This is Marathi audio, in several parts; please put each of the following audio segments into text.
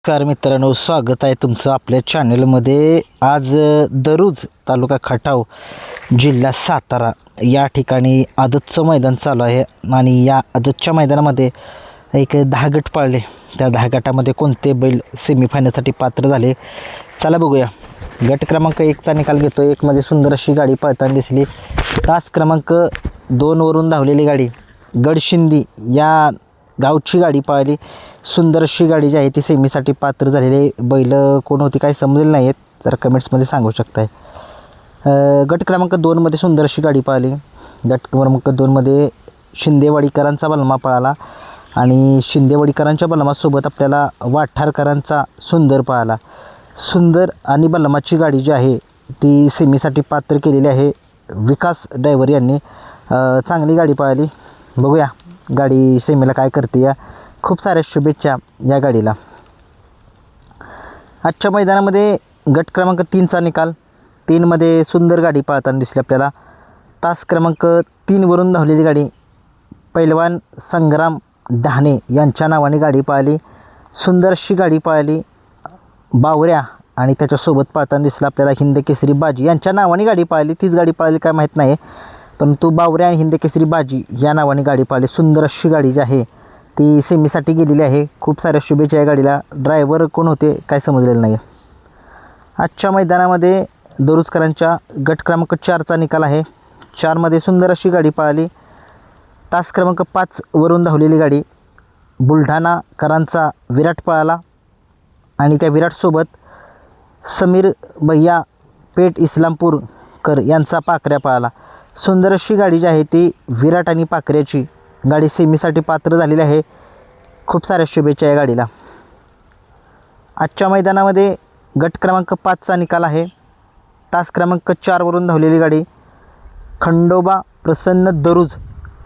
नमस्कार मित्रांनो, स्वागत आहे तुमचं आपल्या चॅनलमध्ये। आज दरुज तालुका खटाव जिल्हा सातारा या ठिकाणी आदतचं मैदान चालू आहे आणि या आदतच्या मैदानामध्ये एक 10 गट पाळले। त्या 10 गटामध्ये कोणते बैल सेमीफायनलसाठी पात्र झाले चला बघूया। गट क्रमांक 1चा निकाल घेतो। 1 मध्ये सुंदर अशी गाडी पळताना दिसली। तास क्रमांक 2 वरून धावलेली गाडी गडशिंदी या गावची गाडी पाहिली। सुंदर अशी गाडी जी आहे ती सेमीसाठी पात्र झालेले बैल कोण होती काही समजले नाहीत तर कमेंट्समध्ये सांगू शकताय। गट क्रमांक 2 मध्ये सुंदर अशी गाडी पाहिली। गट क्रमांक 2 मध्ये शिंदेवाडीकरांचा बलमा पळाला आणि शिंदेवाडीकरांच्या बलमासोबत आपल्याला वाठारकरांचा सुंदर पळाला। सुंदर आणि बलमाची गाडी जी आहे ती सेमीसाठी पात्र केलेली आहे। विकास ड्रायव्हर यांनी चांगली गाडी पळाली। बघूया गाडी सेमीला काय करते या। खूप साऱ्या शुभेच्छा या गाडीला। आजच्या मैदानामध्ये गट क्रमांक 3चा निकाल। 3 मध्ये सुंदर गाडी पळताना दिसली आपल्याला। तास क्रमांक 3 वरून धावलेली गाडी पैलवान संग्राम डहाणे यांच्या नावाने गाडी पळाली। सुंदर अशी गाडी पळाली। बावऱ्या आणि त्याच्यासोबत पळताना दिसला आपल्याला हिंद केसरी बाजी यांच्या नावाने गाडी पळाली। तीच गाडी पळाली काय माहीत नाही, परंतु बावऱ्या आणि हिंद केसरी बाजी या नावाने गाडी पाहिली। सुंदर अशी गाडी जी आहे ती सेमीसाठी गेलेली आहे। खूप साऱ्या शुभेच्छा या गाडीला। ड्रायव्हर कोण होते काय समजलेलं नाही। आजच्या मैदानामध्ये दरुजकरांच्या गट क्रमांक 4चा निकाल आहे। 4 मध्ये सुंदर अशी गाडी पाहिली। तास क्रमांक 5 वरून धावलेली गाडी बुलढाणाकरांचा विराट पळाला आणि त्या विराटसोबत समीर भैया पेठ इस्लामपूरकर यांचा पाकऱ्या पळाला। सुंदर अशी गाडी जी आहे ती विराट आणि पाकऱ्याची गाडी सेमीसाठी पात्र झालेली आहे। खूप साऱ्या शुभेच्छा या गाडीला। आजच्या मैदानामध्ये गट क्रमांक 5चा निकाल आहे। तास क्रमांक 4 वरून धावलेली गाडी खंडोबा प्रसन्न दरुज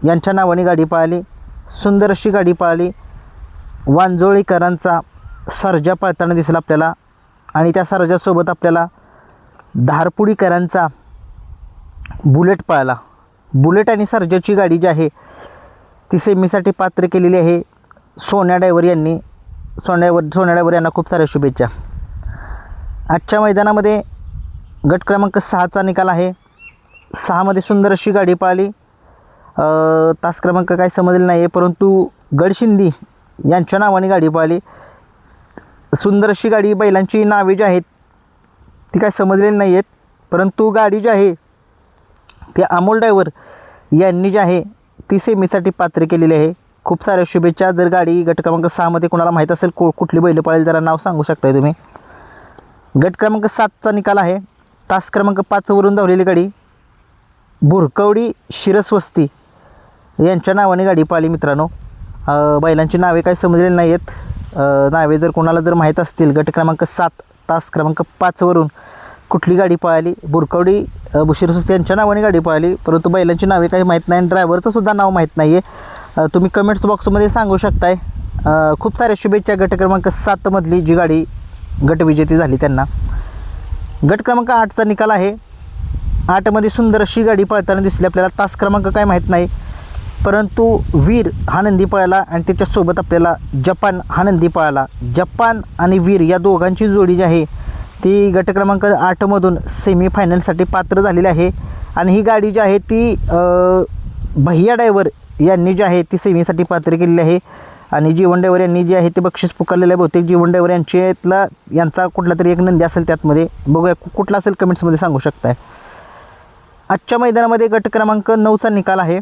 यांच्या नावाने गाडी पळाली। सुंदर अशी गाडी पळाली। वांजोळीकरांचा सर्जा पळताना दिसला आपल्याला आणि त्या सर्जासोबत आपल्याला धारपुडीकरांचा बुलेट पळाला। बुलेट आणि सर्जाची गाडी जी आहे ती सेमीसाठी पात्र केलेली आहे। सोन्या ड्रायव्हर यांनी सोन्या ड्रायव्हर यांना खूप साऱ्या शुभेच्छा। आजच्या मैदानामध्ये गट क्रमांक 6चा निकाल आहे। 6 मध्ये सुंदर अशी गाडी पळाली। तास क्रमांक काय समजले नाही, परंतु गडशिंदी यांच्या नावाने गाडी पळाली। सुंदर अशी गाडी बैलांची नावे जी आहेत ती काय समजलेली नाही आहेत, परंतु गाडी जी आहे ते अमोल ड्रायव्हर यांनी जी आहे ती सेमीसाठी पात्र केलेली आहे। खूप साऱ्या शुभेच्छा। जर गाडी गट क्रमांक 6 मध्ये कोणाला माहीत असेल कुठली बैल पळेल जरा नाव सांगू शकताय तुम्ही। गट क्रमांक 7चा निकाल आहे। तास क्रमांक 5 वरून धावलेली गाडी भुरकवडी शिरस्वस्ती यांच्या नावाने गाडी पाहिली। मित्रांनो बैलांची नावे काही समजलेली नाही आहेत। नावे जर कोणाला जर माहीत असतील गट क्रमांक 7 तास क्रमांक 5 वरून कुठली गाडी पळाली भुरकवडी शिरस्वस्ती यांच्या नावाने गाडी पळाली, परंतु बैलांची नावे काही माहीत नाही। ड्रायव्हरचं सुद्धा नाव माहीत नाही आहे। तुम्ही कमेंट्स बॉक्समध्ये सांगू शकताय। खूप साऱ्या शुभेच्छा गट क्रमांक 7 मधली जी गाडी गटविजेती झाली त्यांना। गट क्रमांक 8चा निकाल आहे। 8 मध्ये सुंदर अशी गाडी पळताना दिसली आपल्याला। तास क्रमांक काय माहीत नाही, परंतु वीर हा नंदी पळाला आणि त्याच्यासोबत आपल्याला जपान हा नंदी पळाला। जपान आणि वीर या दोघांची जोडी जी आहे ती गट क्रमांक 8 मधून सेमीफायनलसाठी पात्र झालेली आहे आणि ही गाडी जी आहे ती भैया ड्रायव्हर यांनी जी आहे ती सेमीसाठी पात्र केलेली आहे आणि जीवन ड्रायव्हर यांनी जे आहे ते बक्षीस पुकारलेलं आहे। बहुतेक जीवन ड्रायव्हर यांचा कुठला तरी एक नंदी असेल त्यातमध्ये। बघूया कुठला असेल कमेंट्समध्ये सांगू शकताय। आजच्या मैदानामध्ये गट क्रमांक 9चा निकाल आहे।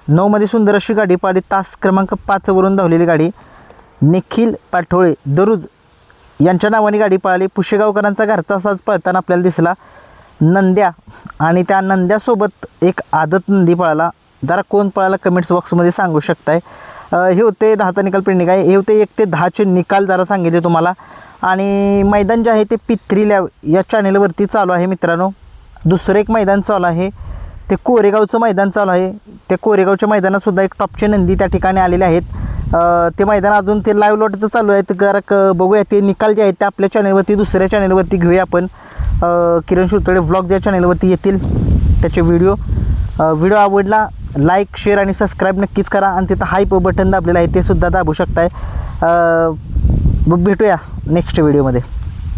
9 मध्ये सुंदर अशी गाडी पाहिली। तास क्रमांक 5 वरून धावलेली गाडी निखिल पाठोळे दरुज यांच्या नावाने गाडी पळाली। पुशेगावकरांचा घरचा साज पळताना आपल्याला दिसला नंद्या आणि त्या नंद्यासोबत एक आदत नंदी पळाला। जरा कोण पळाला कमेंट्स बॉक्समध्ये सांगू शकताय। हे होते 10चा निकाल पेंडिंग आहे। हे होते 1 ते 10चे निकाल जरा सांगितले तुम्हाला आणि मैदान जे आहे ते पित्री लॅब या चॅनेलवरती चालू आहे मित्रांनो। दुसरं एक मैदान चालू आहे ते कोरेगावचं मैदान चालू आहे। त्या कोरेगावच्या मैदानातसुद्धा एक टॉपचे नंदी त्या ठिकाणी आलेले आहेत। ते मैदान अजून ते लाईव्ह लॉटचं चालू आहे। तर जरा बघूया ते निकाल जे आहेत ते आपल्या चॅनलवरती दुसऱ्या चॅनलवरती घेऊया आपण। किरण शिरतोडे व्लॉग ज्या चॅनलवरती येतील त्याचे व्हिडिओ आवडला लाईक शेअर आणि सबस्क्राईब नक्कीच करा आणि तिथं हाईप बटन दाबलेलं आहे ते सुद्धा दाबू शकताय। भेटूया नेक्स्ट व्हिडिओमध्ये.